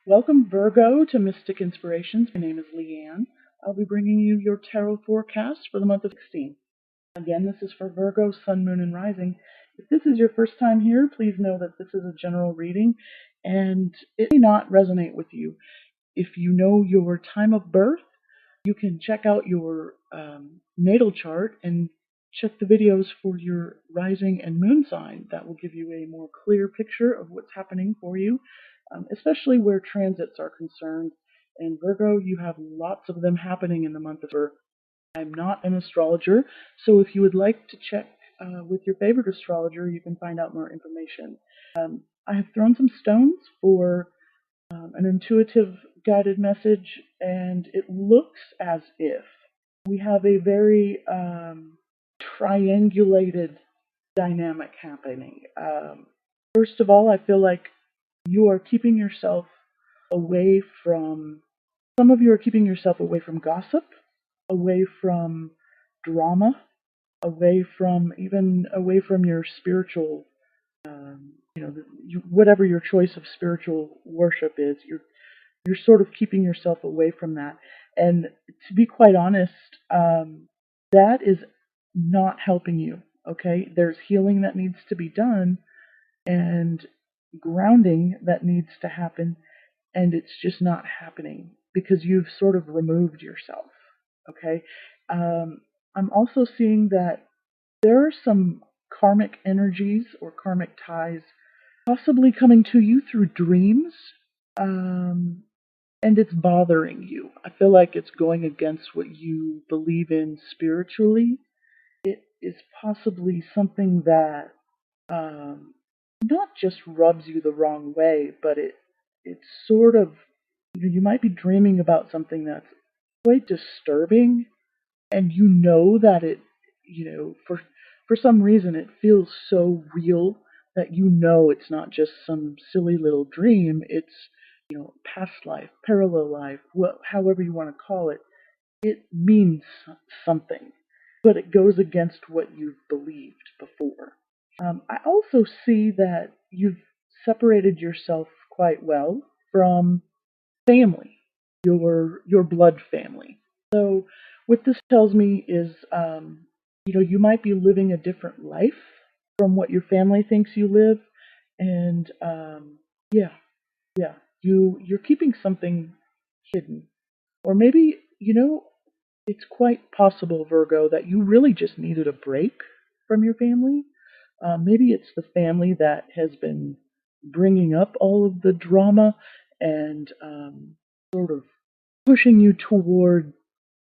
Welcome, Virgo, to Mystic Inspirations. My name is Leanne. I'll be bringing you your tarot forecast for the month of 16. Again, this is for Virgo, Sun, Moon, and Rising. If this is your first time here, please know that this is a general reading and it may not resonate with you. If you know your time of birth, you can check out your natal chart and check the videos for your rising and moon sign. That will give you a more clear picture of what's happening for you, especially where transits are concerned. And Virgo, you have lots of them happening in the month of Virgo. I'm not an astrologer, so if you would like to check with your favorite astrologer, you can find out more information. I have thrown some stones for an intuitive guided message, and it looks as if we have a very triangulated dynamic happening. First of all, I feel like you are keeping yourself away from, some of you are keeping yourself away from gossip, away from drama, away from your spiritual, whatever your choice of spiritual worship is. You're sort of keeping yourself away from that. And to be quite honest, that is not helping you. Okay, there's healing that needs to be done and grounding that needs to happen, and it's just not happening because you've sort of removed yourself. Okay, I'm also seeing that there are some karmic energies or karmic ties possibly coming to you through dreams, and it's bothering you. I feel like it's going against what you believe in spiritually. It is possibly something that not just rubs you the wrong way, but it's sort of, you might be dreaming about something that's quite disturbing, and you know that it, for some reason it feels so real that you know it's not just some silly little dream. It's, past life, parallel life, however you want to call it. It means something, but it goes against what you've believed before. I also see that you've separated yourself quite well from family, your blood family. So what this tells me is, you might be living a different life from what your family thinks you live, and yeah, you're keeping something hidden, or maybe it's quite possible, Virgo, that you really just needed a break from your family. Maybe it's the family that has been bringing up all of the drama and sort of pushing you toward,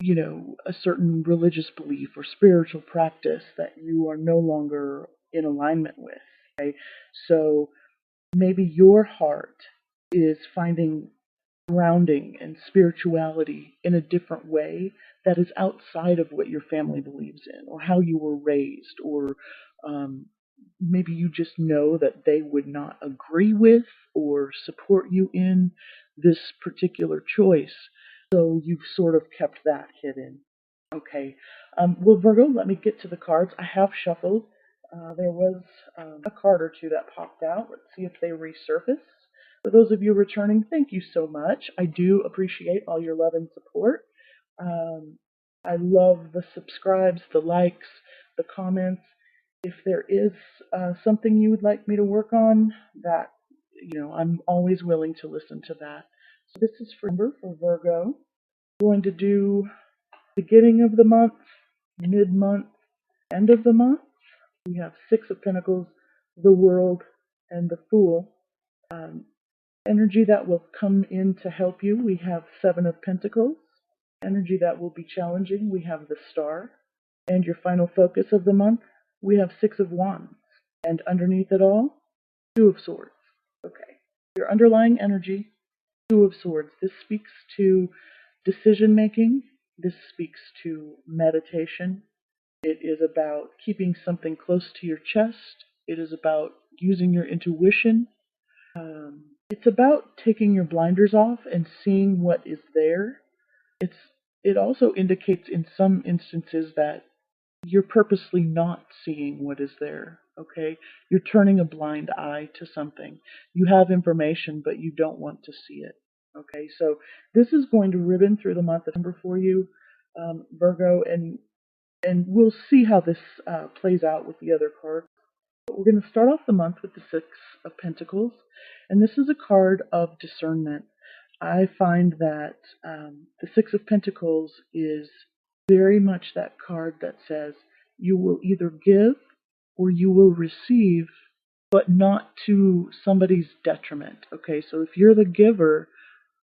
a certain religious belief or spiritual practice that you are no longer in alignment with. Okay? So maybe your heart is finding grounding and spirituality in a different way that is outside of what your family believes in or how you were raised, or maybe you just know that they would not agree with or support you in this particular choice, so you've sort of kept that hidden. Okay, well, Virgo, let me get to the cards. I have shuffled. There was a card or two that popped out. Let's see if they resurface. For those of you returning, thank you so much. I do appreciate all your love and support. I love the subscribes, the likes, the comments. If there is something you would like me to work on, that, I'm always willing to listen to that. So this is for Virgo. I'm going to do beginning of the month, mid-month, end of the month. We have Six of Pentacles, the World, and the Fool. Energy that will come in to help you, we have Seven of Pentacles. Energy that will be challenging, we have the Star. And your final focus of the month, we have Six of Wands. And underneath it all, Two of Swords. Okay, your underlying energy, Two of Swords. This speaks to decision making. This speaks to meditation. It is about keeping something close to your chest. It is about using your intuition. It's about taking your blinders off and seeing what is there. It also indicates in some instances that you're purposely not seeing what is there. Okay? You're turning a blind eye to something. You have information, but you don't want to see it. Okay, so this is going to ribbon through the month of September for you, Virgo, and we'll see how this plays out with the other cards. But we're going to start off the month with the Six of Pentacles, and this is a card of discernment. I find that the Six of Pentacles is very much that card that says you will either give or you will receive, but not to somebody's detriment. Okay, so if you're the giver,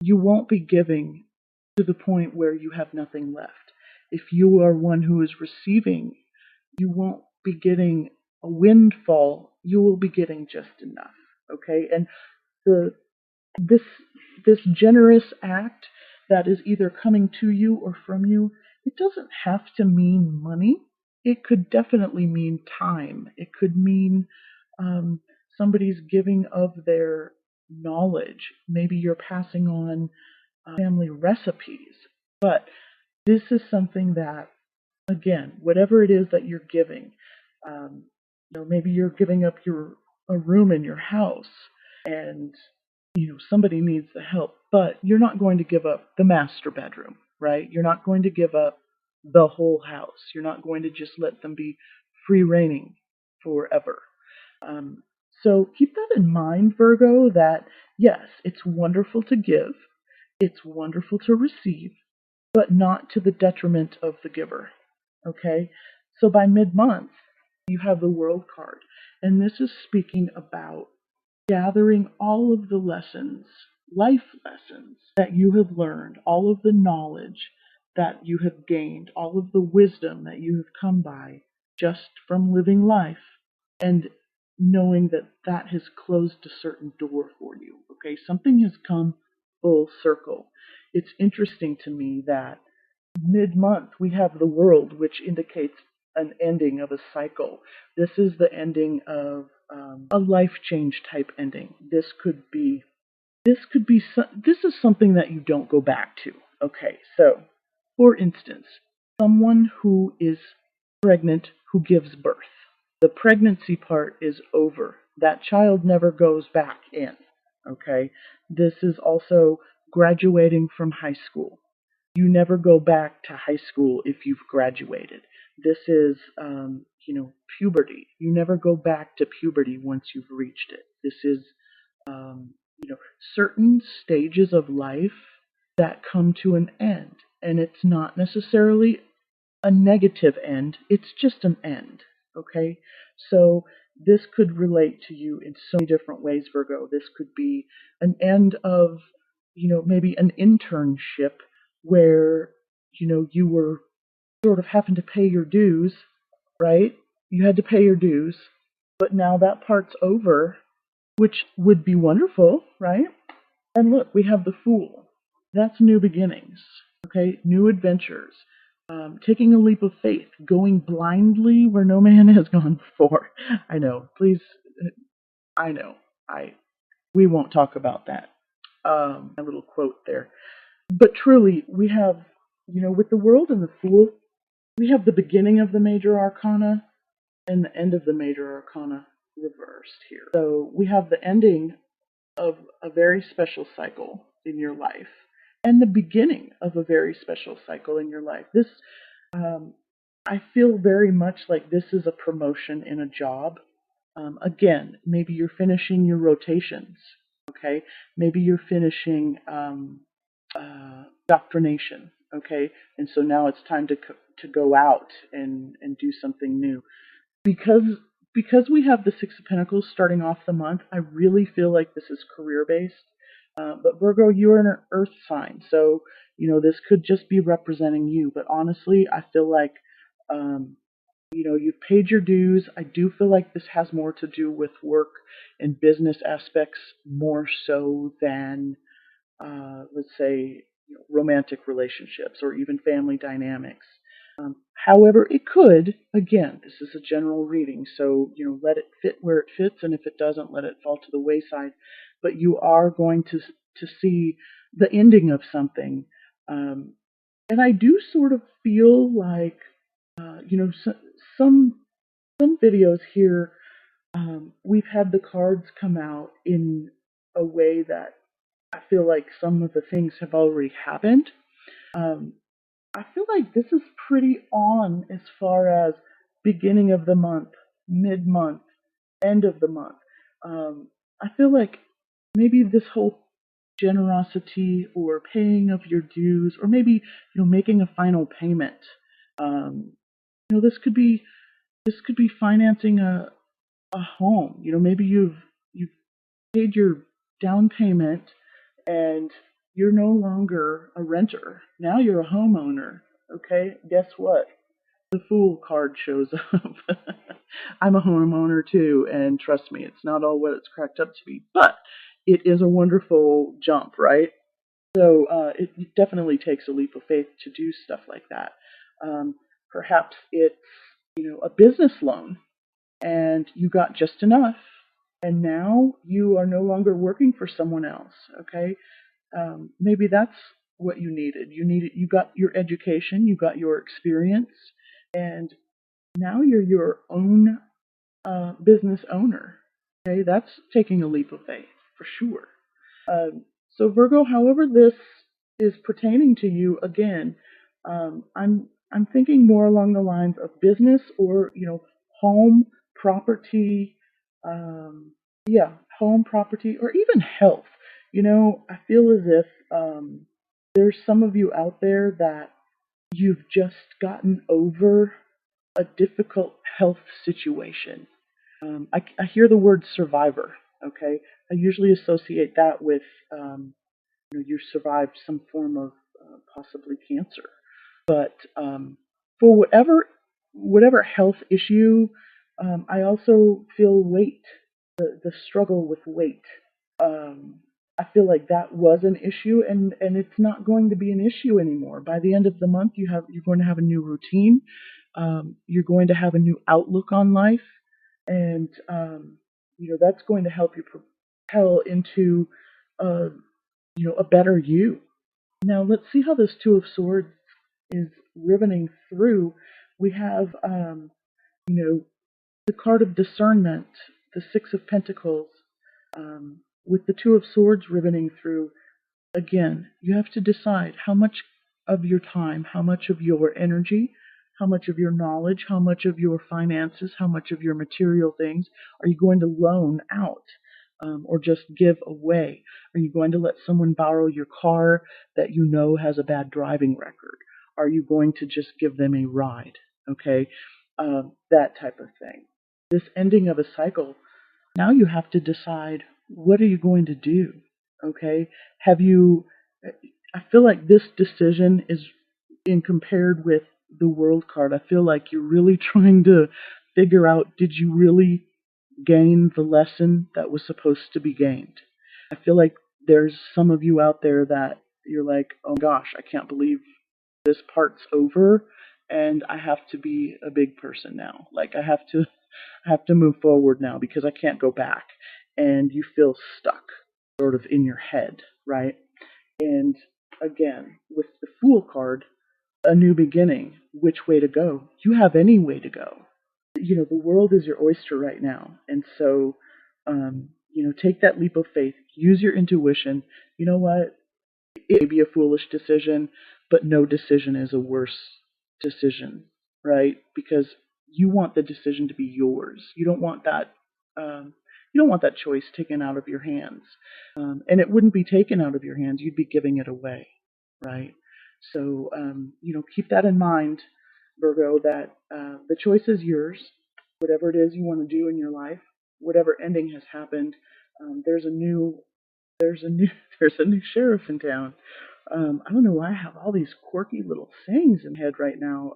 you won't be giving to the point where you have nothing left. If you are one who is receiving, you won't be getting a windfall, you will be getting just enough. Okay, and the this this generous act that is either coming to you or from you, it doesn't have to mean money. It could definitely mean time. It could mean somebody's giving of their knowledge. Maybe you're passing on family recipes. But this is something that, again, whatever it is that you're giving, um, maybe you're giving up a room in your house, and somebody needs the help, but you're not going to give up the master bedroom, right? You're not going to give up the whole house. You're not going to just let them be free reigning forever. Um, so keep that in mind, Virgo, that yes, it's wonderful to give, it's wonderful to receive, but not to the detriment of the giver. Okay? So by mid-month, you have the World card, and this is speaking about gathering all of the lessons, life lessons that you have learned, all of the knowledge that you have gained, all of the wisdom that you have come by just from living life, and knowing that that has closed a certain door for you. Okay, something has come full circle. It's interesting to me that mid-month we have the World, which indicates an ending of a cycle. This is the ending of a life change type ending. This is something that you don't go back to. Okay, so for instance, someone who is pregnant who gives birth. The pregnancy part is over. That child never goes back in. Okay, this is also graduating from high school. You never go back to high school if you've graduated. This is, puberty. You never go back to puberty once you've reached it. This is, um, certain stages of life that come to an end. And it's not necessarily a negative end, it's just an end. Okay? So this could relate to you in so many different ways, Virgo. This could be an end of, maybe an internship where, you were sort of having to pay your dues, right? You had to pay your dues, but now that part's over, which would be wonderful, right? And look, we have the Fool. That's new beginnings, okay? New adventures. Taking a leap of faith, going blindly where no man has gone before. I know, please, I know, we won't talk about that. A little quote there. But truly, we have, with the World and the Fool, we have the beginning of the major arcana and the end of the major arcana reversed here. So we have the ending of a very special cycle in your life and the beginning of a very special cycle in your life. This, I feel very much like this is a promotion in a job. Again, maybe you're finishing your rotations, okay? Maybe you're finishing doctrination, okay? And so now it's time to go out and do something new. Because we have the Six of Pentacles starting off the month, I really feel like this is career-based. But Virgo, you're an earth sign, so, this could just be representing you. But honestly, I feel like, you've paid your dues. I do feel like this has more to do with work and business aspects more so than, let's say, romantic relationships or even family dynamics. However, it could, again, this is a general reading, so, let it fit where it fits, and if it doesn't, let it fall to the wayside. But you are going to see the ending of something. And I do sort of feel like, some videos here, we've had the cards come out in a way that I feel like some of the things have already happened. Um, I feel like this is pretty on as far as beginning of the month, mid month, end of the month. I feel like maybe this whole generosity or paying of your dues, or maybe making a final payment. Um, this could be financing a home. Maybe you've paid your down payment and you're no longer a renter. Now you're a homeowner. Okay, guess what? The Fool card shows up. I'm a homeowner too, and trust me, it's not all what it's cracked up to be, but it is a wonderful jump, right? So it definitely takes a leap of faith to do stuff like that. Um, Perhaps it's a business loan, and you got just enough, and now you are no longer working for someone else. Okay, maybe that's what you needed. You got your education, you got your experience, and now you're your own business owner. Okay, that's taking a leap of faith for sure. So Virgo, however this is pertaining to you, again, I'm thinking more along the lines of business, or home, property, um, yeah, home, property, or even health. I feel as if there's some of you out there that you've just gotten over a difficult health situation. I hear the word survivor. Okay, I usually associate that with you survived some form of possibly cancer. But for whatever health issue, I also feel weight, the struggle with weight. Um, I feel like that was an issue, and it's not going to be an issue anymore. By the end of the month, you're going to have a new routine. You're going to have a new outlook on life, and that's going to help you propel into uh, a better you. Now let's see how this Two of Swords is riveting through. We have you know the card of discernment, the Six of Pentacles, with the Two of Swords riveting through. Again, you have to decide how much of your time, how much of your energy, how much of your knowledge, how much of your finances, how much of your material things are you going to loan out, or just give away? Are you going to let someone borrow your car that you know has a bad driving record? Are you going to just give them a ride? Okay, that type of thing. This ending of a cycle, now you have to decide, what are you going to do? Okay, have you? I feel like this decision is, in compared with the World card, I feel like you're really trying to figure out, did you really gain the lesson that was supposed to be gained? I feel like there's some of you out there that you're like, oh gosh, I can't believe this part's over, and I have to be a big person now. Like I have to move forward now because I can't go back. And you feel stuck sort of in your head, right? And again, with the Fool card, a new beginning, which way to go? You have any way to go. The world is your oyster right now. And so, take that leap of faith, use your intuition. You know what? It may be a foolish decision, but no decision is a worse decision, right? Because you want the decision to be yours. You don't want that. You don't want that choice taken out of your hands, and it wouldn't be taken out of your hands. You'd be giving it away, right? So, keep that in mind, Virgo. That the choice is yours. Whatever it is you want to do in your life, whatever ending has happened, there's a new there's a new there's a new sheriff in town. I don't know why I have all these quirky little sayings in my head right now.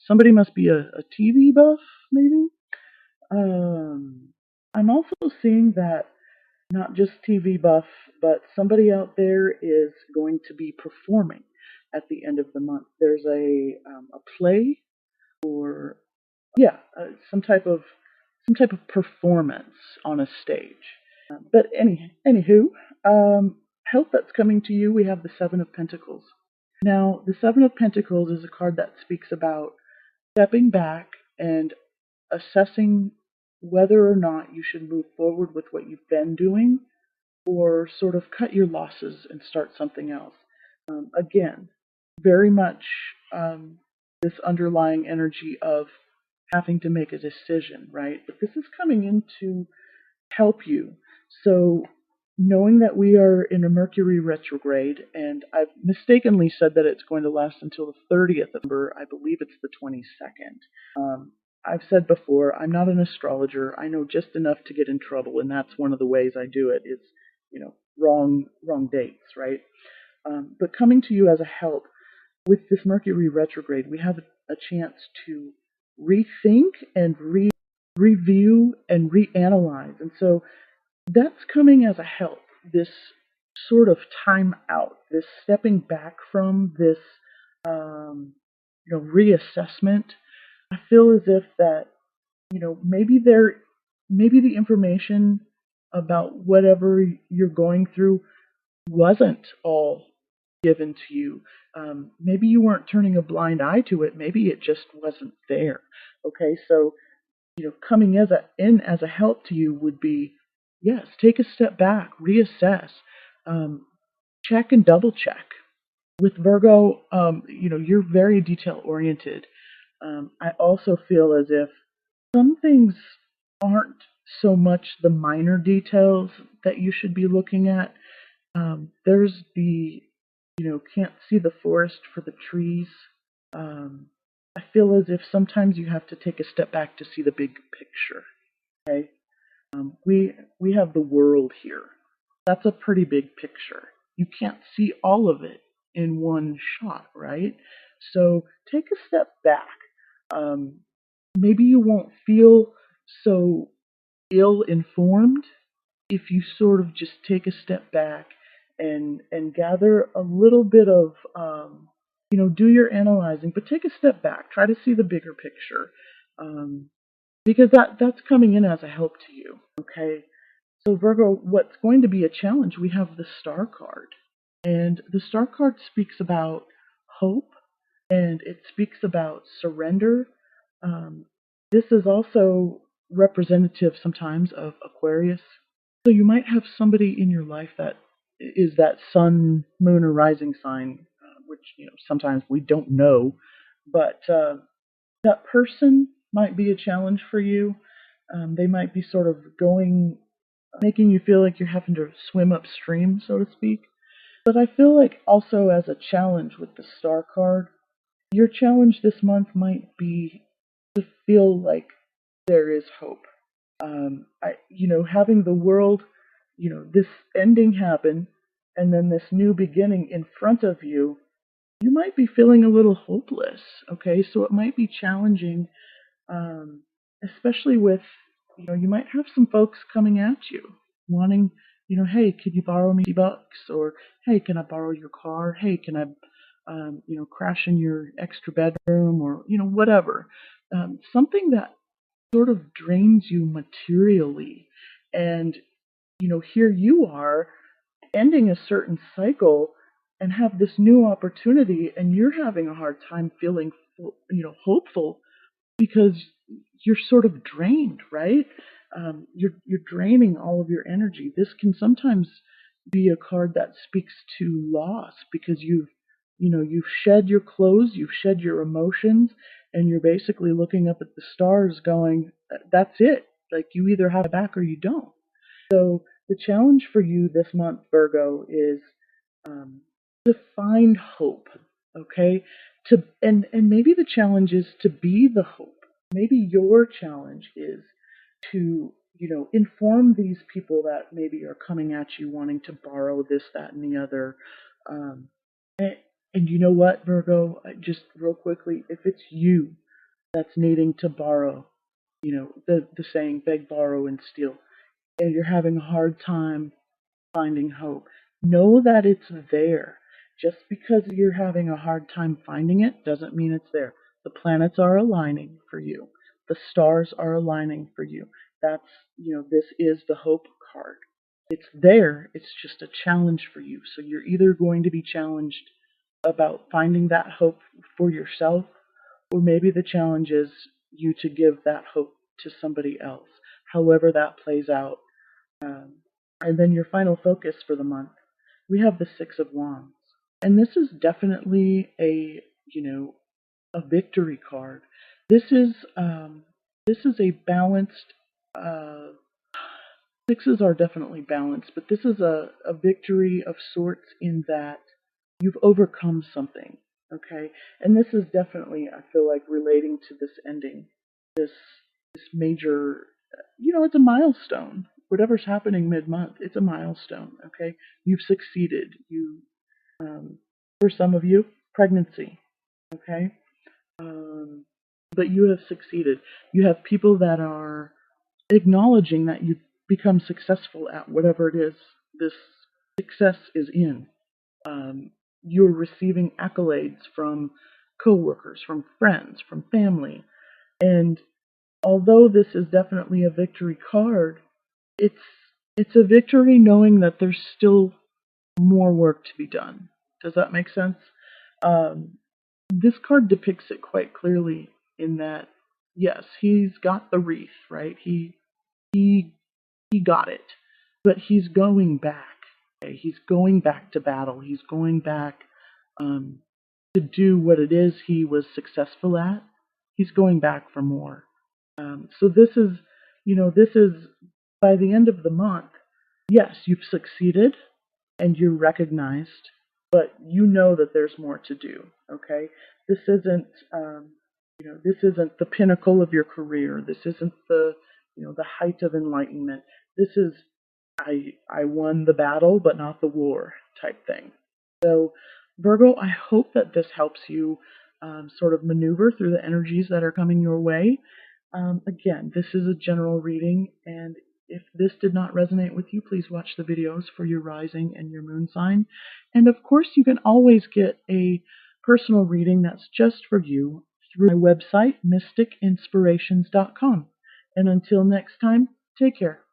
Somebody must be a TV buff, maybe. I'm also seeing that not just TV buff, but somebody out there is going to be performing at the end of the month. There's a play, or yeah, some type of performance on a stage. But anywho, help that's coming to you. We have the Seven of Pentacles. Now, the Seven of Pentacles is a card that speaks about stepping back and assessing whether or not you should move forward with what you've been doing, or sort of cut your losses and start something else. Again, very much this underlying energy of having to make a decision, right? But this is coming in to help you. So, knowing that we are in a Mercury retrograde, and I've mistakenly said that it's going to last until the 30th of November, I believe it's the 22nd. I've said before, I'm not an astrologer. I know just enough to get in trouble, and that's one of the ways I do it. It's, wrong dates, right? But coming to you as a help, with this Mercury retrograde, we have a chance to rethink and review and reanalyze. And so that's coming as a help, this sort of time out, this stepping back from this, reassessment. I feel as if that, maybe the information about whatever you're going through wasn't all given to you. Maybe you weren't turning a blind eye to it. Maybe it just wasn't there. Okay, so coming in as a help to you would be, yes, take a step back, reassess, check and double check. With Virgo, you're very detail oriented. I also feel as if some things aren't so much the minor details that you should be looking at. There's the, can't see the forest for the trees. I feel as if sometimes you have to take a step back to see the big picture. Okay, we have the world here. That's a pretty big picture. You can't see all of it in one shot, right? So take a step back. Maybe you won't feel so ill-informed if you sort of just take a step back and gather a little bit of do your analyzing, but take a step back. Try to see the bigger picture, because that's coming in as a help to you. Okay, so Virgo, what's going to be a challenge? We have the Star card, and the Star card speaks about hope, and it speaks about surrender. This is also representative sometimes of Aquarius. So you might have somebody in your life that is that sun, moon, or rising sign, which sometimes we don't know, but that person might be a challenge for you. They might be sort of making you feel like you're having to swim upstream, so to speak. But I feel like also as a challenge with the Star card, your challenge this month might be to feel like there is hope. Having the world, this ending happen, and then this new beginning in front of you, you might be feeling a little hopeless. Okay, so it might be challenging, especially with, you might have some folks coming at you wanting, hey, can you borrow me $50? Or hey, can I borrow your car? Hey, can I, crash in your extra bedroom? Or whatever, something that sort of drains you materially. And, here you are ending a certain cycle and have this new opportunity, and you're having a hard time feeling, hopeful because you're sort of drained, right? You're draining all of your energy. This can sometimes be a card that speaks to loss because you've shed your clothes, you've shed your emotions, and you're basically looking up at the stars going, that's it. Like, you either have it back or you don't. So the challenge for you this month, Virgo, is to find hope, okay? And maybe the challenge is to be the hope. Maybe your challenge is to, inform these people that maybe are coming at you wanting to borrow this, that, and the other. And, and you know what, Virgo, just real quickly, if it's you that's needing to borrow, the saying, beg, borrow, and steal, and you're having a hard time finding hope, know that it's there. Just because you're having a hard time finding it doesn't mean it's there. The planets are aligning for you. The stars are aligning for you. That's, this is the hope card. It's there. It's just a challenge for you. So you're either going to be challenged about finding that hope for yourself, or maybe the challenge is you to give that hope to somebody else. However that plays out, And then your final focus for the month, we have the Six of Wands. And this is definitely a victory card. This is a balanced. Uh, Sixes are definitely balanced, but this is a victory of sorts in that you've overcome something. Okay, and this is definitely, I feel like, relating to this ending, this major. It's a milestone. Whatever's happening mid-month, it's a milestone. Okay, you've succeeded. For some of you, pregnancy. Okay, but you have succeeded. You have people that are acknowledging that you've become successful at whatever it is this success is in. Um, you're receiving accolades from coworkers, from friends, from family. And although this is definitely a victory card, it's a victory knowing that there's still more work to be done. Does that make sense? Um, this card depicts it quite clearly in that, yes, he's got the wreath, right? He he got it, but he's going back. Okay? He's going back to battle. He's going back um, to do what it is he was successful at. He's going back for more. So this is by the end of the month. Yes, you've succeeded and you're recognized, but you know that there's more to do. Okay, this isn't this isn't the pinnacle of your career. This isn't the height of enlightenment. This is I won the battle, but not the war type thing. So, Virgo, I hope that this helps you sort of maneuver through the energies that are coming your way. Again, this is a general reading, and if this did not resonate with you, please watch the videos for your rising and your moon sign. And of course, you can always get a personal reading that's just for you through my website, mysticinspirations.com. And until next time, take care.